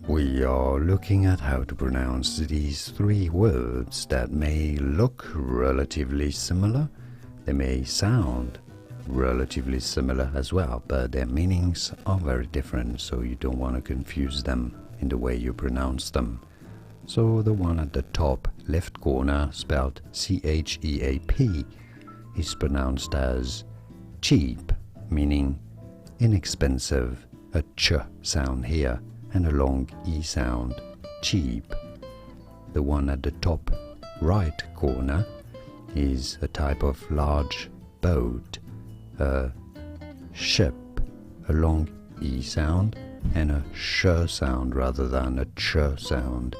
We are looking at how to pronounce these three words that may look relatively similar. They may sound relatively similar as well, but their meanings are very different, so you don't want to confuse them in the way you pronounce them. So the one at the top left corner, spelled C-H-E-A-P, is pronounced as cheap, meaning inexpensive, a ch sound here, and a long E sound, cheap. The one at the top right corner is a type of large boat, a ship, a long E sound and a sh sound rather than a ch sound.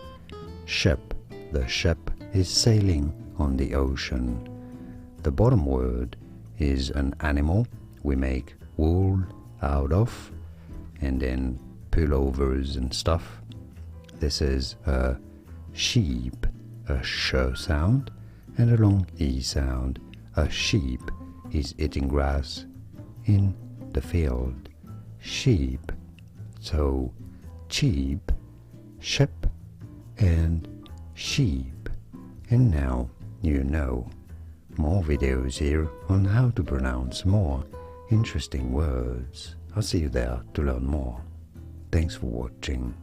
Ship, the ship is sailing on the ocean. The bottom word is an animal we make wool out of, and then pullovers and stuff. This is a sheep, a sh sound and a long E sound. A sheep is eating grass in the field. Sheep. So cheap, ship and sheep. And now you know. More videos here on how to pronounce more interesting words. I'll see you there to learn more. Thanks for watching.